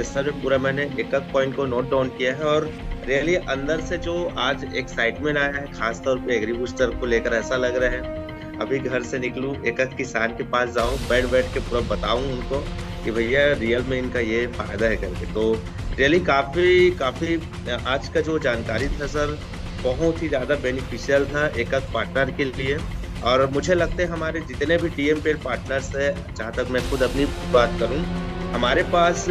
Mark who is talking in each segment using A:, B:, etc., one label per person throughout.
A: Session में पूरा मैंने एक एक पॉइंट को नोट डाउन किया है। और रियली अंदर से जो आज एक्साइटमेंट आया है, खासतौर पे एग्री बूस्टर को लेकर, ऐसा लग रहा है अभी घर से निकलूं, एक एक किसान के पास जाऊं, बैठ बैठ के पूरा बताऊं उनको कि भैया रियल में इनका ये फायदा है करके। तो रियली काफी काफी आज का जो जानकारी था सर, बहुत ही ज्यादा बेनिफिशियल था एक एक पार्टनर के लिए। और मुझे लगता है हमारे जितने भी टीएमपीएल पार्टनर्स है, जहाँ तक मैं खुद अपनी बात करूं, हमारे पास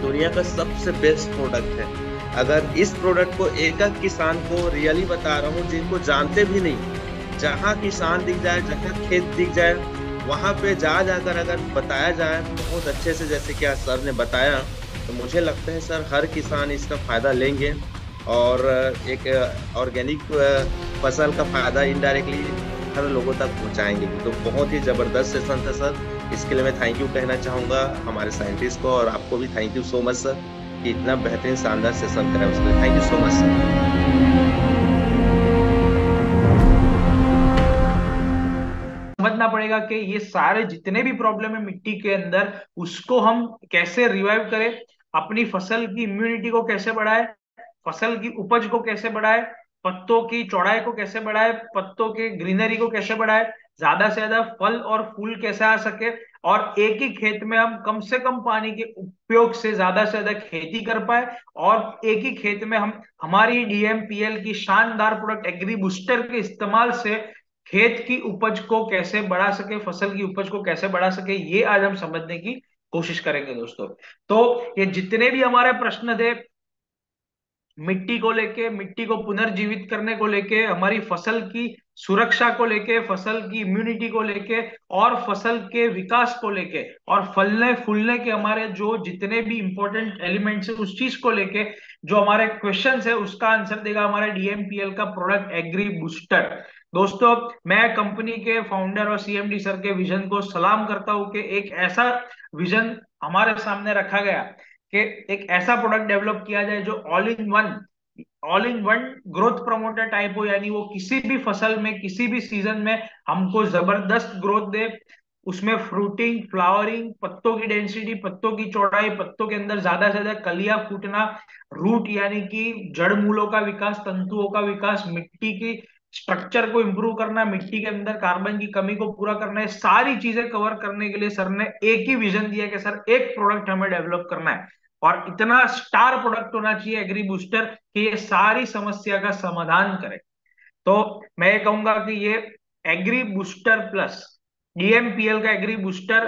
A: दुनिया का सबसे बेस्ट प्रोडक्ट है। अगर इस प्रोडक्ट को एक एक किसान को रियली बता रहा हूँ, जिनको जानते भी नहीं, जहाँ किसान दिख जाए, जहाँ खेत दिख जाए, वहां पे जा जाकर अगर बताया जाए बहुत अच्छे से, जैसे कि आज सर ने बताया, तो मुझे लगता है सर हर किसान इसका फायदा लेंगे। और एक ऑर्गेनिक फसल का फायदा इनडायरेक्टली हर लोगों तक पहुंचाएंगे। तो बहुत ही जबरदस्त सेशन था सर। इसके लिए मैं थैंक यू कहना चाहूंगा हमारे साइंटिस्ट को, और आपको भी thank you so much sir कि इतना बेहतरीन शानदार सेशन करा, उसके लिए thank you so much sir.
B: समझना पड़ेगा कि ये सारे जितने भी प्रॉब्लम है मिट्टी के अंदर, उसको हम कैसे रिवाइव करें, अपनी फसल की इम्यूनिटी को कैसे बढ़ाए, फसल की उपज को कैसे बढ़ाए, पत्तों की चौड़ाई को कैसे बढ़ाए, पत्तों के ग्रीनरी को कैसे बढ़ाए, ज्यादा से ज्यादा फल और फूल कैसे आ सके, और एक ही खेत में हम कम से कम पानी के उपयोग से ज्यादा खेती कर पाए, और एक ही खेत में हम हमारी डीएमपीएल की शानदार प्रोडक्ट एग्री बूस्टर के इस्तेमाल से खेत की उपज को कैसे बढ़ा सके, फसल की उपज को कैसे बढ़ा सके, ये आज हम समझने की कोशिश करेंगे दोस्तों। तो ये जितने भी हमारे प्रश्न थे मिट्टी को लेके, मिट्टी को पुनर्जीवित करने को लेके, हमारी फसल की सुरक्षा को लेके, फसल की इम्यूनिटी को लेके, और फसल के विकास को लेके, और फलने फूलने के हमारे जो जितने भी इंपॉर्टेंट एलिमेंट्स है उस चीज को लेके जो हमारे क्वेश्चंस है, उसका आंसर देगा हमारा डीएमपीएल का प्रोडक्ट एग्री बूस्टर। दोस्तों, मैं कंपनी के फाउंडर और सीएमडी सर के विजन को सलाम करता हूं कि एक ऐसा विजन हमारे सामने रखा गया कि एक ऐसा प्रोडक्ट डेवलप किया जाए जो all in one growth promoter type हो, यानी वो किसी भी फसल में किसी भी सीजन में हमको जबरदस्त ग्रोथ दे। उसमें फ्रूटिंग, फ्लावरिंग, पत्तों की डेंसिटी, पत्तों की चौड़ाई, पत्तों के अंदर ज्यादा से ज्यादा कलियां फूटना, रूट यानी कि जड़ मूलों का विकास, तंतुओं का विकास, मिट्टी की स्ट्रक्चर को इंप्रूव करना, मिट्टी के अंदर कार्बन की कमी को पूरा करना है, सारी चीजें कवर करने के लिए सर ने एक ही विजन दिया कि सर एक प्रोडक्ट हमें डेवलप करना है, और इतना स्टार प्रोडक्ट होना चाहिए एग्री बूस्टर कि ये सारी समस्या का समाधान करे। तो मैं ये कहूंगा कि ये एग्री बूस्टर प्लस डीएमपीएल का एग्री बूस्टर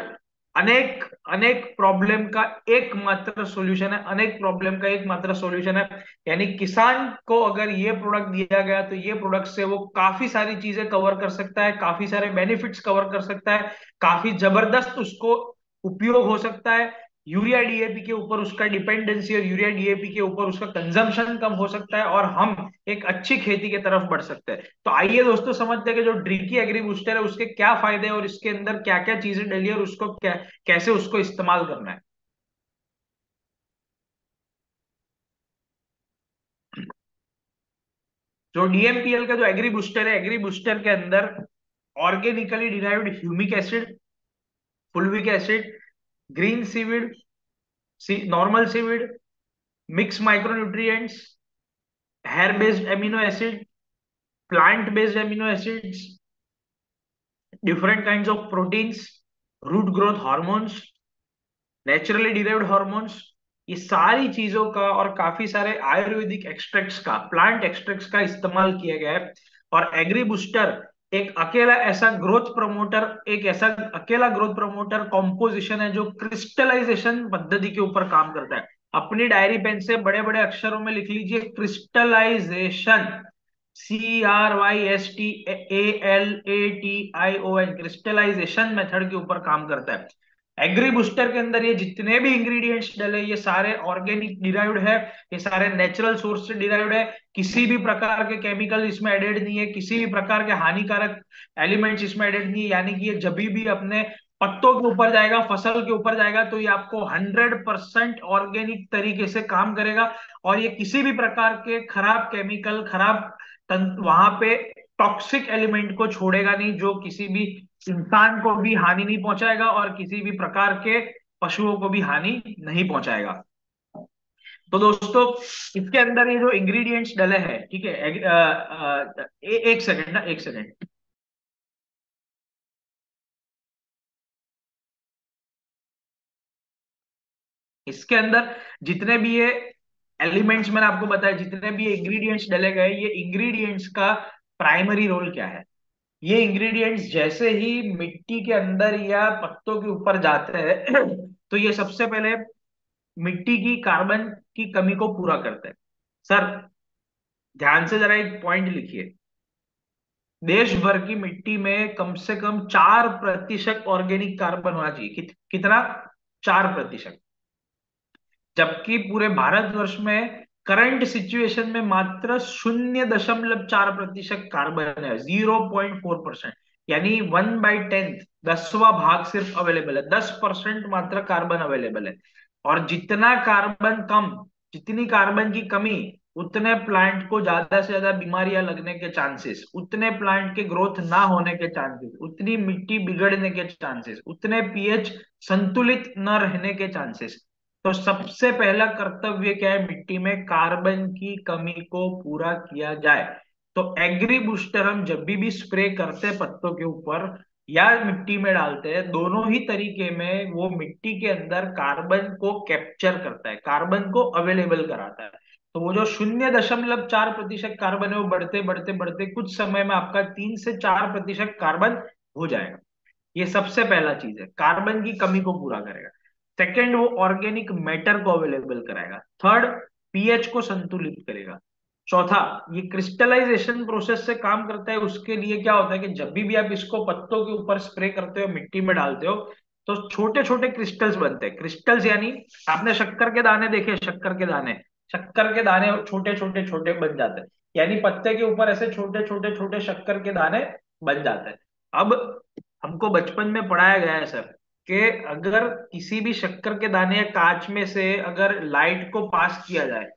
B: अनेक अनेक प्रॉब्लम का एकमात्र सॉल्यूशन है, अनेक प्रॉब्लम का एकमात्र सॉल्यूशन है। यानी किसान को अगर ये प्रोडक्ट दिया गया तो ये प्रोडक्ट से वो काफी सारी चीजें कवर कर सकता है, काफी सारे बेनिफिट्स कवर कर सकता है, काफी जबरदस्त उसको उपयोग हो सकता है। यूरिया डीएपी के ऊपर उसका डिपेंडेंसी और यूरिया डीएपी के ऊपर उसका कंजम्पशन कम हो सकता है, और हम एक अच्छी खेती की तरफ बढ़ सकते हैं। तो आइए दोस्तों समझते हैं कि जो ड्रिकी एग्री बूस्टर है उसके क्या फायदे हैं, और इसके अंदर क्या क्या चीजें डली है, और उसको क्या कैसे उसको इस्तेमाल करना है। जो डीएमपीएल का जो एग्री बूस्टर है, एग्री बूस्टर के अंदर organically derived humic acid, fulvic acid, green seaweed, normal seaweed, mix micronutrients, hair based amino acid, plant based amino acids, different kinds of proteins, root growth hormones, naturally derived hormones, ये सारी चीजों का और काफी सारे Ayurvedic extracts का, plant extracts का इस्तेमाल किया गया है। और एग्री बूस्टर एक अकेला ऐसा ग्रोथ प्रमोटर, एक ऐसा अकेला ग्रोथ प्रमोटर कॉम्पोजिशन है जो क्रिस्टलाइजेशन पद्धति के ऊपर काम करता है। अपनी डायरी पेन से बड़े बड़े अक्षरों में लिख लीजिए, क्रिस्टलाइजेशन, CRYSTALATION, क्रिस्टलाइजेशन मेथड के ऊपर काम करता है। एग्री बूस्टर के अंदर ये जितने भी इंग्रेडिएंट्स डले, ये सारे ऑर्गेनिक डिराइव्ड है, ये सारे नेचुरल सोर्स से डिराइव्ड है, किसी भी प्रकार के केमिकल इसमें एडेड नहीं है, किसी भी प्रकार के हानिकारक एलिमेंट्स इसमें एडेड नहीं है। यानी कि ये जब भी अपने पत्तों के ऊपर जाएगा, फसल के ऊपर जाएगा, तो ये आपको 100% ऑर्गेनिक तरीके से काम करेगा, और ये किसी भी प्रकार के खराब केमिकल, खराब वहां पे टॉक्सिक एलिमेंट को छोड़ेगा नहीं, जो किसी भी इंसान को भी हानि नहीं पहुंचाएगा और किसी भी प्रकार के पशुओं को भी हानि नहीं पहुंचाएगा। तो दोस्तों इसके अंदर ये जो इंग्रेडिएंट्स डले हैं, ठीक है, एक सेकंड ना, एक सेकंड। इसके अंदर जितने भी ये एलिमेंट्स मैंने आपको बताया, जितने भी ये इंग्रेडिएंट्स डले गए, ये इंग्रेडिएंट्स का प्राइमरी रोल क्या है? ये इंग्रेडिएंट्स जैसे ही मिट्टी के अंदर या पत्तों के ऊपर जाते हैं तो ये सबसे पहले मिट्टी की कार्बन की कमी को पूरा करते हैं। सर ध्यान से जरा एक पॉइंट लिखिए, देश भर की मिट्टी में कम से कम 4% ऑर्गेनिक कार्बन होना चाहिए। कितना? 4%। जबकि पूरे भारतवर्ष में करंट सिचुएशन में मात्र 0.4% कार्बन है, 0.4%। यानी 1/10, 10वां भाग सिर्फ अवेलेबल है, 10% मात्र कार्बन अवेलेबल है। और जितना कार्बन कम, जितनी कार्बन की कमी, उतने प्लांट को ज्यादा से ज्यादा बीमारियां लगने के चांसेस, उतने प्लांट के ग्रोथ ना होने के चांसेस, उतनी मिट्टी बिगड़ने के चांसेस, उतने पीएच संतुलित न रहने के चांसेस। तो सबसे पहला कर्तव्य क्या है? मिट्टी में कार्बन की कमी को पूरा किया जाए। तो एग्री बूस्टर हम जब भी स्प्रे करते हैं पत्तों के ऊपर या मिट्टी में डालते हैं, दोनों ही तरीके में वो मिट्टी के अंदर कार्बन को कैप्चर करता है, कार्बन को अवेलेबल कराता है। तो वो जो 0.4% कार्बन है, वो बढ़ते बढ़ते बढ़ते कुछ समय में आपका 3 से 4% कार्बन हो जाएगा। ये सबसे पहला चीज है, कार्बन की कमी को पूरा करेगा। सेकंड, वो ऑर्गेनिक मैटर को अवेलेबल कराएगा। थर्ड, पीएच को संतुलित करेगा। चौथा, ये क्रिस्टलाइजेशन प्रोसेस से काम करता है। उसके लिए क्या होता है कि जब भी आप इसको पत्तों के ऊपर स्प्रे करते हो, मिट्टी में डालते हो, तो छोटे छोटे क्रिस्टल्स बनते हैं। क्रिस्टल्स यानी आपने शक्कर के दाने देखे, शक्कर के दाने, शक्कर के दाने छोटे छोटे छोटे बन जाते हैं। यानी पत्ते के ऊपर ऐसे छोटे छोटे छोटे शक्कर के दाने बन जाते हैं। अब हमको बचपन में पढ़ाया गया है सर कि अगर किसी भी शक्कर के दाने या कांच में से अगर लाइट को पास किया जाए,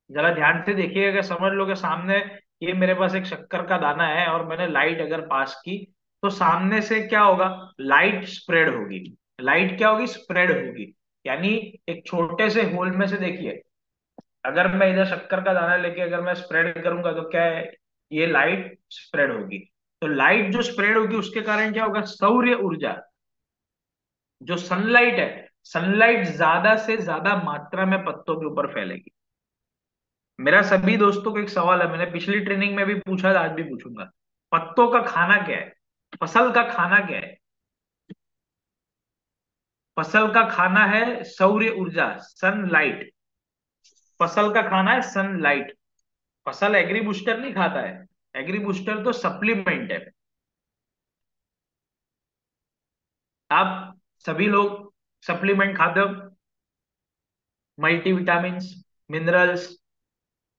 B: जरा ध्यान से देखिएगा कि समझ लो कि सामने ये मेरे पास एक शक्कर का दाना है और मैंने लाइट अगर पास की, तो सामने से क्या होगा? लाइट स्प्रेड होगी। लाइट क्या होगी? स्प्रेड होगी। यानी एक छोटे से होल में से देखिए, अगर मैं इधर शक्कर का दाना लेके अगर मैं स्प्रेड करूंगा तो क्या है? ये लाइट स्प्रेड होगी। तो लाइट जो स्प्रेड होगी उसके कारण क्या होगा? सौर्य ऊर्जा, जो सनलाइट है, सनलाइट ज्यादा से ज्यादा मात्रा में पत्तों के ऊपर फैलेगी। मेरा सभी दोस्तों को एक सवाल है, मैंने पिछली ट्रेनिंग में भी पूछा था, आज भी पूछूंगा। पत्तों का खाना क्या है? फसल का खाना क्या है? फसल का खाना है सौर्य ऊर्जा, सनलाइट। फसल का खाना है सनलाइट। फसल एग्री बूस्टर नहीं खाता है, एग्री बूस्टर तो सप्लीमेंट है। आप सभी लोग सप्लीमेंट खाते हो, मल्टीविटामिन, मिनरल्स,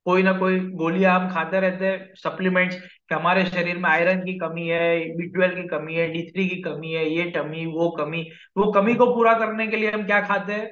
B: कोई ना कोई गोलियां हम खाते रहते हैं, सप्लीमेंट्स, कि हमारे शरीर में आयरन की कमी है, B12 की कमी है, D3 की कमी है, ये कमी वो कमी। वो कमी को पूरा करने के लिए हम क्या खाते हैं?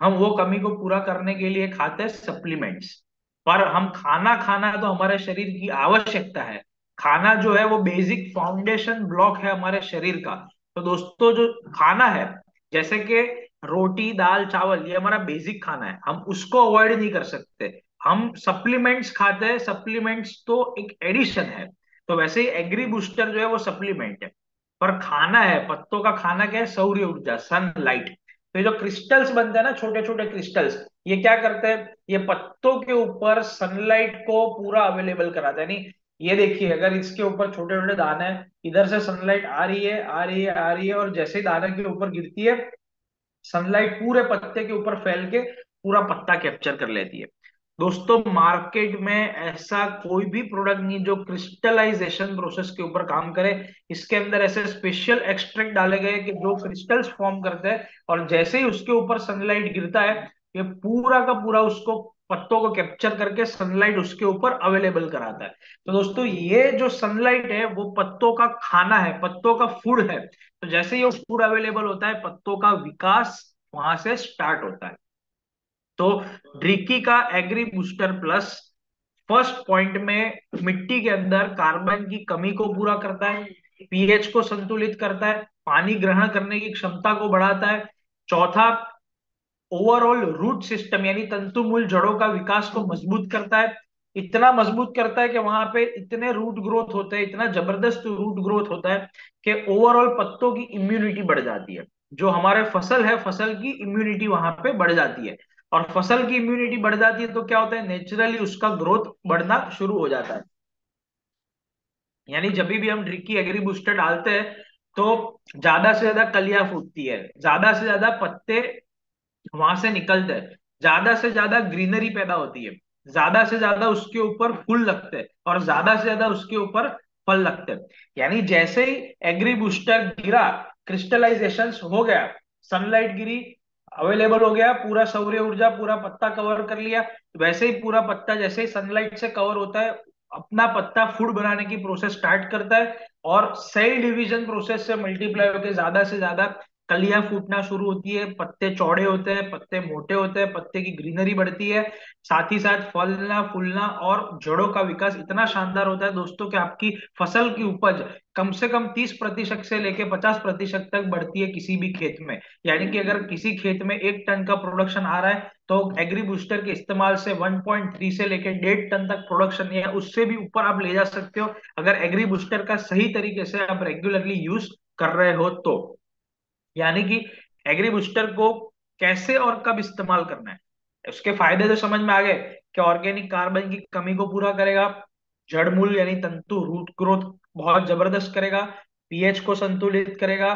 B: हम वो कमी को पूरा करने के लिए खाते हैं सप्लीमेंट्स। पर हम खाना खाना तो हमारे शरीर की आवश्यकता है। खाना जो है वो बेसिक फाउंडेशन ब्लॉक है हमारे शरीर का। तो दोस्तों जो खाना है, जैसे कि रोटी दाल चावल, ये हमारा बेसिक खाना है, हम उसको अवॉइड नहीं कर सकते। हम सप्लीमेंट्स खाते हैं, सप्लीमेंट्स तो एक एडिशन है। तो वैसे ही एग्री बूस्टर जो है वो सप्लीमेंट है। पर खाना है, पत्तों का खाना क्या है? सौर्य ऊर्जा, सनलाइट। तो ये जो क्रिस्टल्स बनते हैं ना, छोटे छोटे क्रिस्टल्स, ये क्या करते हैं? ये पत्तों के ऊपर सनलाइट को पूरा अवेलेबल कराते हैं। यानी ये देखिए, अगर इसके ऊपर छोटे छोटे दाने हैं, इधर से सनलाइट आ रही है आ रही है आ रही है, और जैसे ही दाने के ऊपर गिरती है, सनलाइट पूरे पत्ते के ऊपर फैल के पूरा पत्ता कैप्चर कर लेती है। दोस्तों मार्केट में ऐसा कोई भी प्रोडक्ट नहीं जो क्रिस्टलाइजेशन प्रोसेस के ऊपर काम करे। इसके अंदर ऐसे स्पेशल एक्सट्रैक्ट डाले गए कि जो क्रिस्टल्स फॉर्म करते हैं, और जैसे ही उसके ऊपर सनलाइट गिरता है, ये पूरा का पूरा उसको, पत्तों को कैप्चर करके सनलाइट उसके ऊपर अवेलेबल कराता है। तो दोस्तों ये जो सनलाइट है वो पत्तों का खाना है, पत्तों का फूड है। तो जैसे ही वो फूड अवेलेबल होता है, पत्तों का विकास वहां से स्टार्ट होता है। तो ड्रीकी का agri booster plus first point में मिट्टी के अंदर कार्बन की कमी को पूरा करता है, पीएच को संतुलित करता है, पानी ग्रहण करने की क्षमता को बढ़ाता है। चौथा, ओवरऑल रूट सिस्टम यानी तंतुमूल जड़ों का विकास को मजबूत करता है। इतना मजबूत करता है कि वहां पे इतने रूट ग्रोथ होते हैं, इतना जबरदस्त रूट ग्रोथ होता है कि ओवरऑल पत्तों की इम्यूनिटी बढ़ जाती है। जो हमारे फसल है, फसल की इम्यूनिटी वहां पे बढ़ जाती है। और फसल की इम्यूनिटी बढ़ जाती है तो क्या होता है, नेचुरली उसका ग्रोथ बढ़ना शुरू हो जाता है। यानी जब भी हम ड्रिकी एग्री बूस्टर डालते हैं तो ज्यादा से ज्यादा कलियां फूटती है, ज्यादा से ज्यादा पत्ते वहां से निकलते हैं, ज्यादा से ज्यादा ग्रीनरी पैदा होती है, ज्यादा से ज्यादा उसके ऊपर फूल लगते हैं और ज्यादा से ज्यादा उसके ऊपर फल लगते हैं। यानी जैसे ही एग्री बूस्टर गिरा, क्रिस्टलाइजेशन हो गया, सनलाइट गिरी, अवेलेबल हो गया, पूरा सौर्य ऊर्जा पूरा पत्ता कवर कर लिया, वैसे ही पूरा पत्ता जैसे ही सनलाइट से कवर होता है, अपना पत्ता फूड बनाने की प्रोसेस स्टार्ट करता है और सेल डिवीजन प्रोसेस से मल्टीप्लाई होकर ज्यादा से ज्यादा कलियां फूटना शुरू होती है, पत्ते चौड़े होते हैं, पत्ते मोटे होते हैं, पत्ते की ग्रीनरी बढ़ती है, साथ ही साथ फलना फूलना और जड़ों का विकास इतना शानदार होता है दोस्तों कि आपकी फसल की उपज कम से कम 30% से लेके 50% तक बढ़ती है किसी भी खेत में। यानी कि अगर किसी खेत में 1 टन का प्रोडक्शन आ रहा है तो एग्री बूस्टर के इस्तेमाल से 1.3 से लेके 1.5 टन तक प्रोडक्शन या उससे भी ऊपर आप ले जा सकते हो, अगर एग्री बूस्टर का सही तरीके से आप रेगुलरली यूज कर रहे हो तो। यानी कि एग्री बूस्टर को कैसे और कब इस्तेमाल करना है, उसके फायदे तो समझ में आ गए कि ऑर्गेनिक कार्बन की कमी को पूरा करेगा, जड़ मूल यानी तंतु रूट ग्रोथ बहुत जबरदस्त करेगा, पीएच को संतुलित करेगा,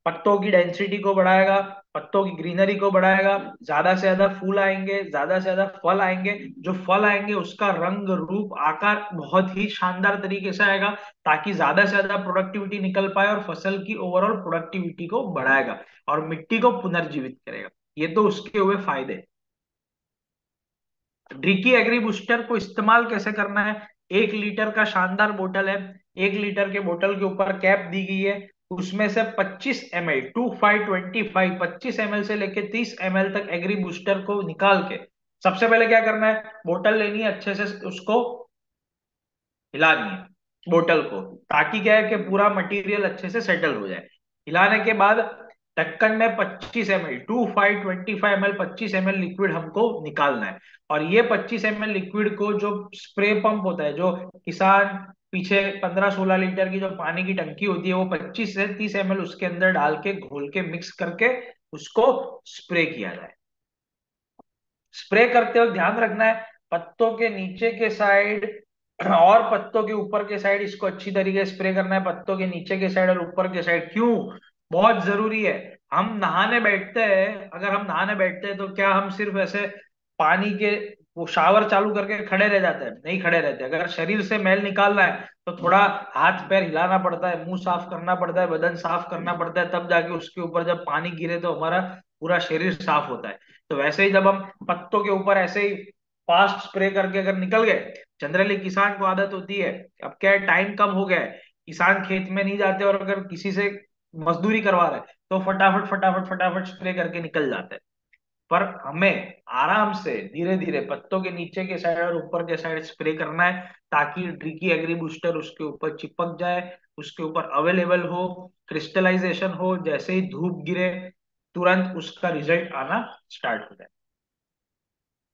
B: पत्तों की डेंसिटी को बढ़ाएगा, पत्तों की ग्रीनरी को बढ़ाएगा, ज्यादा से ज्यादा फूल आएंगे, ज्यादा से ज्यादा फल आएंगे, जो फल आएंगे उसका रंग रूप आकार बहुत ही शानदार तरीके से आएगा, ताकि ज्यादा से ज्यादा प्रोडक्टिविटी निकल पाए और फसल की ओवरऑल प्रोडक्टिविटी को बढ़ाएगा और मिट्टी को पुनर्जीवित करेगा। ये तो उसके हुए फायदे। ड्रिकी एग्री बूस्टर को इस्तेमाल कैसे करना है, 1 लीटर का शानदार बोतल है, 1 लीटर के बोतल के ऊपर कैप दी गई है, उसमें से 25 ml, 25 25 ml से लेके 30 ml तक एग्री बूस्टर को निकाल के सबसे पहले क्या करना है, बोतल लेनी है, अच्छे से उसको हिलानी है बोतल को, ताकि क्या है कि पूरा मटेरियल अच्छे से सेटल हो जाए। हिलाने के बाद ढक्कन में 25 ml, 25 25 ml लिक्विड हमको निकालना है। और ये 25 ml लिक्विड को, जो स्प्रे पंप होता है, जो किसान पीछे 15-16 लीटर की जो पानी की टंकी होती है, वो 25 से 30 ml उसके अंदर डाल के घोल के मिक्स करके उसको स्प्रे किया जाए। स्प्रे करते वक्त ध्यान रखना है पत्तों के नीचे के साइड और पत्तों के ऊपर के साइड इसको अच्छी तरीके से स्प्रे करना है, पत्तों के नीचे के साइड और ऊपर के साइड। क्यों बहुत जरूरी है, हम नहाने बैठते हैं, अगर हम नहाने बैठते हैं तो क्या हम सिर्फ ऐसे पानी के वो शावर चालू करके खड़े रह जाते हैं? नहीं खड़े रहते, अगर शरीर से मैल निकालना है तो थोड़ा हाथ पैर हिलाना पड़ता है, मुंह साफ करना पड़ता है, बदन साफ करना पड़ता है, तब जाके उसके ऊपर जब पानी गिरे तो हमारा पूरा शरीर साफ होता है। तो वैसे ही जब हम पत्तों के ऊपर ऐसे ही फास्ट स्प्रे करके अगर निकल गए, जनरली किसान को आदत होती है, अब क्या है टाइम कम हो गया है, किसान खेत में नहीं जाते और अगर किसी से मजदूरी करवा रहे हैं तो फटाफट फटाफट फटाफट स्प्रे करके निकल जाते हैं। पर हमें आराम से धीरे धीरे पत्तों के नीचे के साइड और ऊपर के साइड स्प्रे करना है, ताकि ड्रिकी एग्री बूस्टर उसके ऊपर चिपक जाए, उसके ऊपर अवेलेबल हो, क्रिस्टलाइजेशन हो, जैसे ही धूप गिरे तुरंत उसका रिजल्ट आना स्टार्ट हो जाए।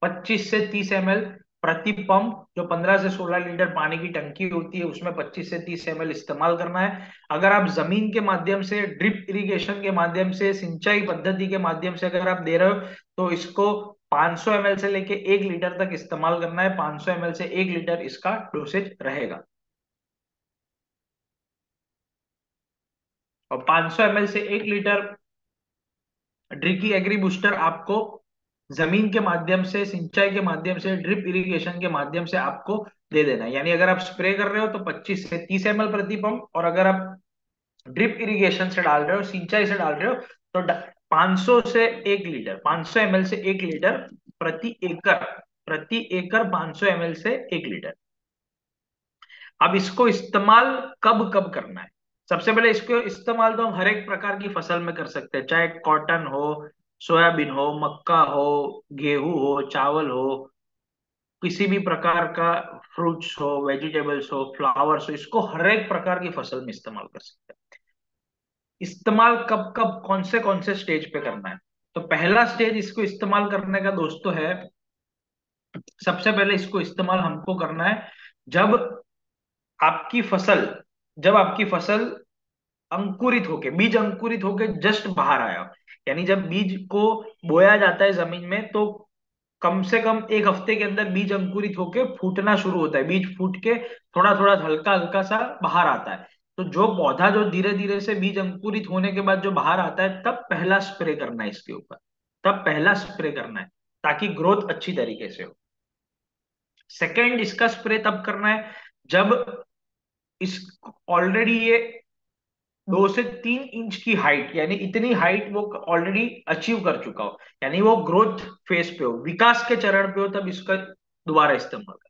B: 25 से 30 ml प्रति पंप, जो 15 से 16 लीटर पानी की टंकी होती है उसमें 25 से 30 ml इस्तेमाल करना है। अगर आप जमीन के माध्यम से, ड्रिप इरिगेशन के माध्यम से, सिंचाई पद्धति के माध्यम से अगर आप दे रहे हो तो इसको 500 ml से लेके 1 लीटर तक इस्तेमाल करना है, 500 ml से 1 लीटर इसका डोसेज रहेगा। और 500 ml से 1 लीटर ड्रिकी एग्री बूस्टर आपको जमीन के माध्यम से, सिंचाई के माध्यम से, ड्रिप इरिगेशन के माध्यम से आपको दे देना है। यानी अगर आप स्प्रे कर रहे हो तो 25 से 30 ml प्रति पंप, और अगर आप ड्रिप इरिगेशन से डाल रहे हो, सिंचाई से डाल रहे हो तो 500 से 1 लीटर, 500 ml से 1 लीटर प्रति एकड़, प्रति एकड़ 500 ml से 1 लीटर। अब इसको इस्तेमाल कब कब करना है, सबसे पहले इसको इस्तेमाल तो हम हर एक प्रकार की फसल में कर सकते हैं, चाहे कॉटन हो, सोयाबीन हो, मक्का हो, गेहूं हो, चावल हो, किसी भी प्रकार का फ्रूट्स हो, वेजिटेबल्स हो, फ्लावर्स हो, इसको हर एक प्रकार की फसल में इस्तेमाल कर सकते हैं। इस्तेमाल कब कब कौन से स्टेज पे करना है, तो पहला स्टेज इसको इस्तेमाल करने का दोस्तों है, सबसे पहले इसको इस्तेमाल हमको करना है जब आपकी फसल जब आपकी फसल अंकुरित होके, बीज अंकुरित होके जस्ट बाहर आया हो। यानी जब बीज को बोया जाता है जमीन में, तो कम से कम एक हफ्ते के अंदर बीज अंकुरित होके फूटना शुरू होता है, बीज फूट के थोड़ा थोड़ा हल्का हल्का सा बाहर आता है। तो जो पौधा जो धीरे धीरे से बीज अंकुरित होने के बाद जो बाहर आता है, तब पहला स्प्रे करना है इसके ऊपर, तब पहला स्प्रे करना है, ताकि ग्रोथ अच्छी तरीके से हो। सेकेंड, इसका स्प्रे तब करना है जब इस ऑलरेडी ये 2 से 3 इंच की हाइट, यानी इतनी हाइट वो ऑलरेडी अचीव कर चुका हो, यानी वो ग्रोथ फेज पे हो, विकास के चरण पे हो, तब इसका दोबारा इस्तेमाल करना।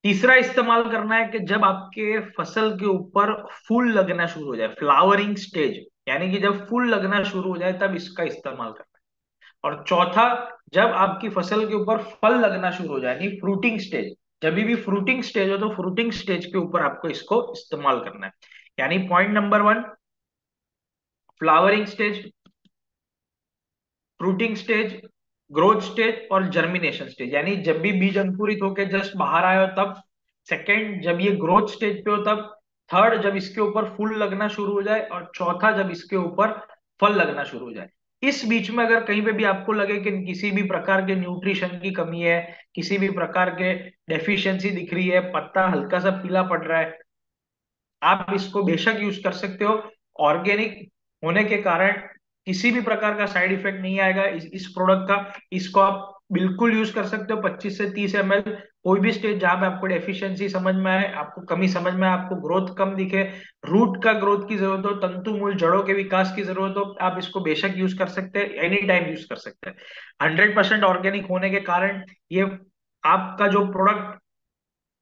B: तीसरा इस्तेमाल करना है कि जब आपके फसल के ऊपर फूल लगना शुरू हो जाए, फ्लावरिंग स्टेज, यानी कि जब फूल लगना शुरू हो जाए तब इसका इस्तेमाल करना है। और चौथा, जब आपकी फसल के ऊपर फल लगना शुरू हो जाए, यानी फ्रूटिंग स्टेज, जब भी फ्रूटिंग स्टेज हो तो फ्रूटिंग स्टेज के ऊपर आपको इसको इस्तेमाल करना है। यानी point number 1, flowering stage, fruiting stage, growth stage और जर्मिनेशन स्टेज, यानी जब भी बीज अंकुरित होकर जस्ट बाहर आया हो तब। सेकेंड, जब ये ग्रोथ स्टेज पे हो तब। थर्ड, जब इसके ऊपर फूल लगना शुरू हो जाए। और चौथा, जब इसके ऊपर फल लगना शुरू हो जाए। इस बीच में अगर कहीं पे भी आपको लगे कि किसी भी प्रकार के न्यूट्रिशन की कमी है, किसी भी प्रकार के डेफिशिएंसी दिख रही है, पत्ता हल्का सा पीला पड़ रहा है, आप इसको बेशक यूज कर सकते हो। ऑर्गेनिक होने के कारण किसी भी प्रकार का साइड इफेक्ट नहीं आएगा इस प्रोडक्ट का। इसको आप बिल्कुल यूज कर सकते हो 25 से 30 ml, कोई भी स्टेज जहां पे आपको डेफिशिएंसी समझ में आए, आपको कमी समझ में आए, आपको ग्रोथ कम दिखे, रूट का ग्रोथ की जरूरत हो, तंतु मूल जड़ों के विकास की जरूरत हो, आप इसको बेशक यूज कर सकते हैं, एनी टाइम यूज कर सकते हैं। 100% ऑर्गेनिक होने के कारण ये आपका जो प्रोडक्ट,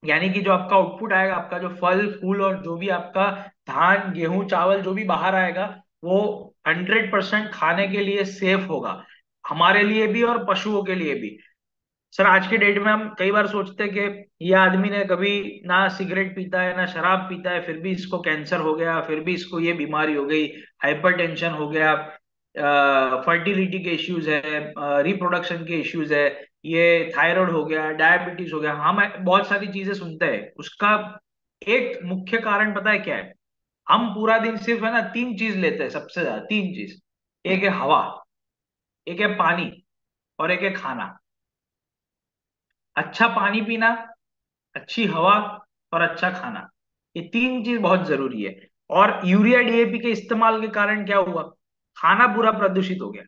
B: यानी कि जो आपका आउटपुट आएगा, आपका जो फल फूल और जो भी आपका धान गेहूं चावल जो भी बाहर आएगा, वो 100% खाने के लिए सेफ होगा, हमारे लिए भी और पशुओं के लिए भी। सर, आज की डेट में हम कई बार सोचते हैं कि ये आदमी ने कभी ना सिगरेट पीता है ना शराब पीता है, फिर भी इसको कैंसर हो गया, फिर भी इसको ये बीमारी हो गई, हाइपरटेंशन हो गया, फर्टिलिटी के इश्यूज है, रिप्रोडक्शन के इश्यूज है, ये थायराइड हो गया, डायबिटीज हो गया, हम बहुत सारी चीजें सुनते हैं। उसका एक मुख्य कारण पता है क्या है? हम पूरा दिन सिर्फ है ना 3 चीज लेते हैं, सबसे ज्यादा 3 चीज। एक है हवा, एक है पानी, और एक है खाना। अच्छा पानी पीना, अच्छी हवा और अच्छा खाना, ये 3 चीज बहुत जरूरी है। और यूरिया डीएपी के इस्तेमाल के कारण क्या हुआ? खाना पूरा प्रदूषित हो गया।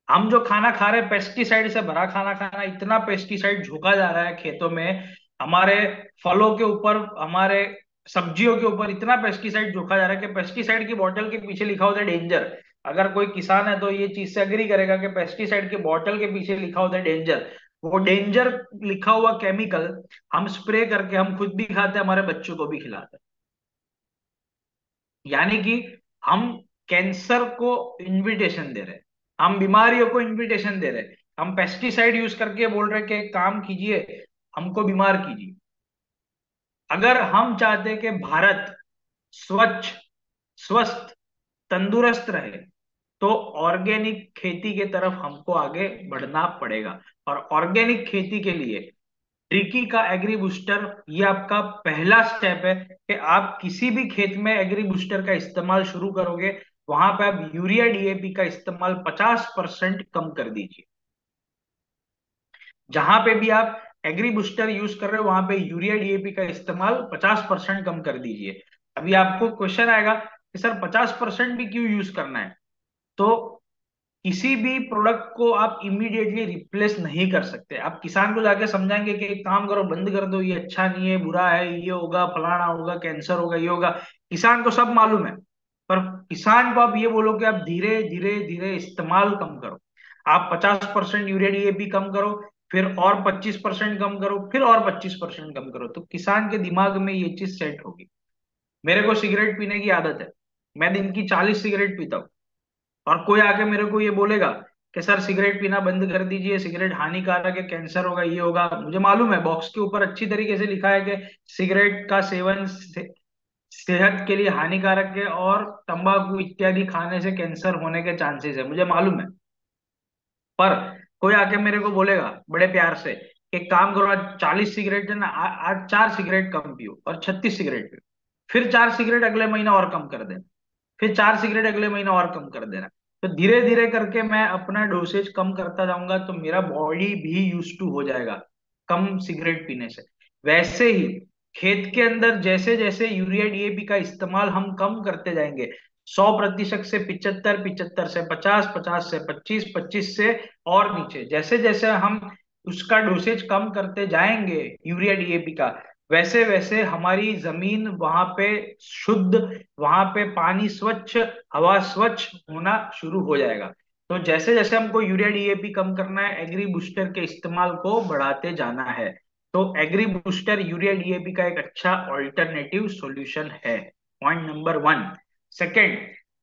B: हम जो खाना खा रहे हैं, पेस्टिसाइड से भरा खाना खाना, इतना पेस्टिसाइड झोंका जा रहा है खेतों में, हमारे फलों के ऊपर, हमारे सब्जियों के ऊपर इतना पेस्टिसाइड झोंका जा रहा है कि पेस्टिसाइड की बोतल के पीछे लिखा होता है डेंजर। अगर कोई किसान है तो ये चीज से एग्री करेगा कि पेस्टिसाइड की बोतल के पीछे लिखा होता है डेंजर। वो डेंजर लिखा हुआ केमिकल हम स्प्रे करके हम खुद भी खाते हैं, हमारे बच्चों को भी खिलाते हैं। यानी कि हम कैंसर को इनविटेशन दे रहे हैं, हम बीमारियों को इनविटेशन दे रहे हैं, हम पेस्टिसाइड यूज करके बोल रहे हैं कि एक काम कीजिए, हमको बीमार कीजिए। अगर हम चाहते हैं कि भारत स्वच्छ, स्वस्थ, तंदुरुस्त रहे, तो ऑर्गेनिक खेती के तरफ हमको आगे बढ़ना पड़ेगा। और ऑर्गेनिक खेती के लिए ट्रिकी का एग्री बूस्टर ये आपका पहला स्टेप है कि आप किसी भी खेत में एग्री बूस्टर का इस्तेमाल शुरू करोगे, वहां पे आप यूरिया डीएपी का इस्तेमाल 50% कम कर दीजिए। जहां पे भी आप एग्री बूस्टर यूज कर रहे हो, वहां पे यूरिया डीएपी का इस्तेमाल 50% कम कर दीजिए। अभी आपको क्वेश्चन आएगा कि सर 50% भी क्यों यूज करना है? तो किसी भी प्रोडक्ट को आप इमीडिएटली रिप्लेस नहीं कर सकते। आप किसान को जाके समझाएंगे कि एक काम करो, बंद कर दो, ये अच्छा नहीं है, बुरा है, ये होगा, फलाना होगा, कैंसर होगा, ये होगा, किसान को सब मालूम है। पर किसान को आप ये बोलो कि आप धीरे धीरे धीरे इस्तेमाल कम करो, आप 50% यूरिया डीएपी कम करो, फिर और 25% कम करो, फिर और 25% कम करो, तो किसान के दिमाग में ये चीज सेट होगी। मेरे को सिगरेट पीने की आदत है, मैं दिन की 40 सिगरेट पीता हूँ, और कोई आके मेरे को ये बोलेगा कि सर सिगरेट पीना बंद कर दीजिए, सिगरेट हानिकारक है, कैंसर होगा, ये होगा, मुझे मालूम है बॉक्स के ऊपर अच्छी तरीके से लिखा है कि सिगरेट का सेवन सेहत के लिए हानिकारक है और तंबाकू इत्यादि खाने से कैंसर होने के चांसेस है, मुझे मालूम है। पर कोई आके मेरे को बोलेगा बड़े प्यार से कि एक काम करो, आज 40 सिगरेट है ना, आज 4 सिगरेट कम पियो और 36 सिगरेट पियो, फिर 4 सिगरेट अगले महीना और कम कर देना, फिर 4 सिगरेट अगले महीना और कम कर देना। तो धीरे धीरे करके मैं अपना डोसेज कम करता जाऊंगा, तो मेरा बॉडी भी यूज टू हो जाएगा कम सिगरेट पीने से। वैसे ही खेत के अंदर जैसे जैसे यूरिया डीएपी का इस्तेमाल हम कम करते जाएंगे, 100% से 75, 75 से 50, 50 से 25, 25 से और नीचे, जैसे जैसे हम उसका डोसेज कम करते जाएंगे यूरिया डीएपी का, वैसे वैसे हमारी जमीन वहां पे शुद्ध, वहां पे पानी स्वच्छ, हवा स्वच्छ होना शुरू हो जाएगा। तो जैसे जैसे हमको यूरिया डीएपी कम करना है, एग्री बूस्टर के इस्तेमाल को बढ़ाते जाना है। तो एग्री बूस्टर यूरिया डीएपी का एक अच्छा ऑल्टरनेटिव सॉल्यूशन है, पॉइंट नंबर 1। सेकेंड,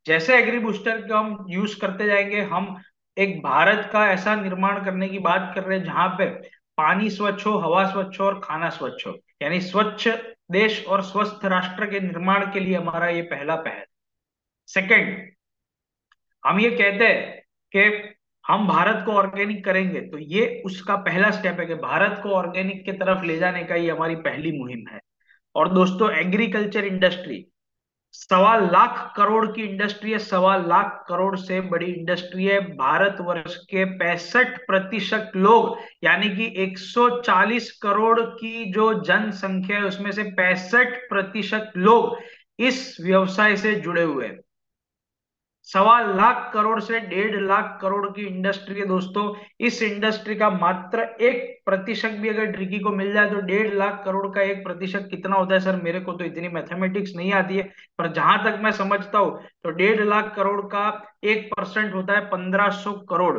B: जैसे एग्री बूस्टर को हम यूज करते जाएंगे, हम एक भारत का ऐसा निर्माण करने की बात कर रहे हैं जहां पे पानी स्वच्छ हो, हवा स्वच्छ हो और खाना स्वच्छ हो, यानी स्वच्छ देश और स्वस्थ राष्ट्र के निर्माण के लिए हमारा ये पहला पहल। सेकंड, हम ये कहते हैं कि हम भारत को ऑर्गेनिक करेंगे, तो ये उसका पहला स्टेप है कि भारत को ऑर्गेनिक की तरफ ले जाने का ये हमारी पहली मुहिम है। और दोस्तों, एग्रीकल्चर इंडस्ट्री 1.25 लाख करोड़ की इंडस्ट्री है, 1.25 लाख करोड़ से बड़ी इंडस्ट्री है। भारतवर्ष के 65% लोग, यानी कि 140 करोड़ की जो जनसंख्या है उसमें से 65% लोग इस व्यवसाय से जुड़े हुए हैं। 1.25 लाख करोड़ से 1.5 लाख करोड़ की इंडस्ट्री है दोस्तों। इस इंडस्ट्री का मात्र 1% भी अगर ट्रिकी को मिल जाए तो 1.5 लाख करोड़ का 1% कितना होता है सर? मेरे को तो इतनी मैथमेटिक्स नहीं आती है, पर जहां तक मैं समझता हूं तो 1.5 लाख करोड़ का 1% होता है 1500 करोड़,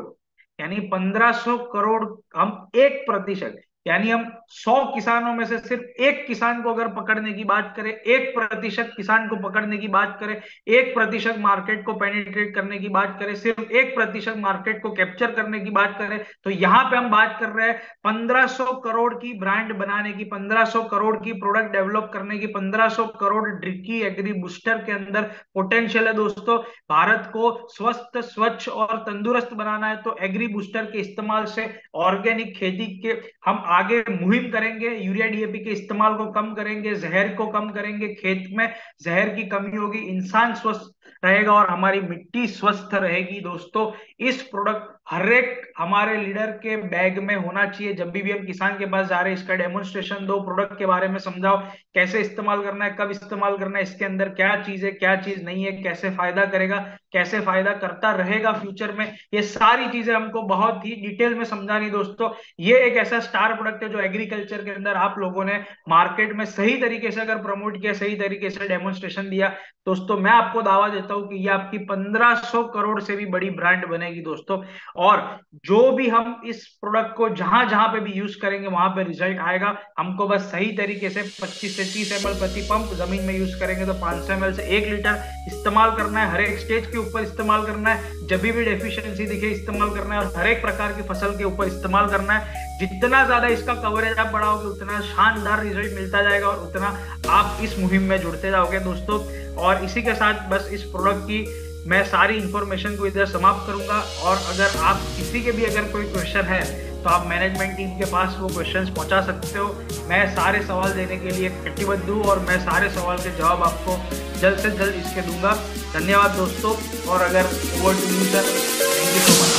B: यानी 1500 करोड़। हम 1%, यानी हम 100 किसानों में से सिर्फ एक किसान को अगर पकड़ने की बात करें, 1% किसान को पकड़ने की बात करें, 1% मार्केट को पेनिट्रेट करने की बात करें, सिर्फ 1% मार्केट को कैप्चर करने की बात करें, तो यहां पे हम बात कर रहे हैं 1500 करोड़ की ब्रांड बनाने की, 1500 करोड़ की प्रोडक्ट डेवलप करने की, 1500 करोड़ ड्रिकी एग्री बूस्टर के अंदर पोटेंशियल है दोस्तों। भारत को स्वस्थ, स्वच्छ और तंदुरुस्त बनाना है तो एग्री बूस्टर के इस्तेमाल से, ऑर्गेनिक खेती के हम आगे मुहिम करेंगे, यूरिया डीएपी के इस्तेमाल को कम करेंगे, जहर को कम करेंगे, खेत में जहर की कमी होगी, इंसान स्वस्थ रहेगा और हमारी मिट्टी स्वस्थ रहेगी दोस्तों। इस प्रोडक्ट हर एक हमारे लीडर के बैग में होना चाहिए। जब भी हम किसान के पास जा रहे हैं, इसका डेमोन्स्ट्रेशन दो, प्रोडक्ट के बारे में समझाओ, कैसे इस्तेमाल करना है, कब इस्तेमाल करना है, इसके अंदर क्या चीज है, क्या चीज नहीं है, कैसे फायदा करेगा, कैसे फायदा करता रहेगा फ्यूचर में, ये सारी चीजें हमको बहुत ही डिटेल में समझानी दोस्तों। ये एक ऐसा स्टार प्रोडक्ट है जो एग्रीकल्चर के अंदर आप लोगों ने मार्केट में सही तरीके से अगर प्रमोट किया, सही तरीके से डेमोन्स्ट्रेशन दिया दोस्तों, मैं आपको दावा देता हूं कि ये आपकी 1500 करोड़ से भी बड़ी ब्रांड बनेगी दोस्तों। और जो भी हम इस प्रोडक्ट को जहां जहां पे भी यूज करेंगे वहां पे रिजल्ट आएगा। हमको बस सही तरीके से 25 से 30 ml प्रति पंप, जमीन में यूज करेंगे तो 500 ml से 1 लीटर इस्तेमाल करना है, हर एक स्टेज के ऊपर इस्तेमाल करना है, जब भी डेफिशिएंसी दिखे इस्तेमाल करना है, और हर एक प्रकार की फसल के ऊपर इस्तेमाल करना है। जितना ज्यादा इसका कवरेज आप बढ़ाओगे उतना शानदार रिजल्ट मिलता जाएगा और उतना आप इस मुहिम में जुड़ते जाओगे दोस्तों। और इसी के साथ बस इस प्रोडक्ट की मैं सारी इंफॉर्मेशन को इधर समाप्त करूंगा। और अगर आप किसी के भी अगर कोई क्वेश्चन है तो आप मैनेजमेंट टीम के पास वो क्वेश्चंस पहुंचा सकते हो। मैं सारे सवाल देने के लिए कटिबद्ध हूँ और मैं सारे सवाल के जवाब आपको जल्द से जल्द इसके दूंगा। धन्यवाद दोस्तों। और अगर over to you sir, thank you so much.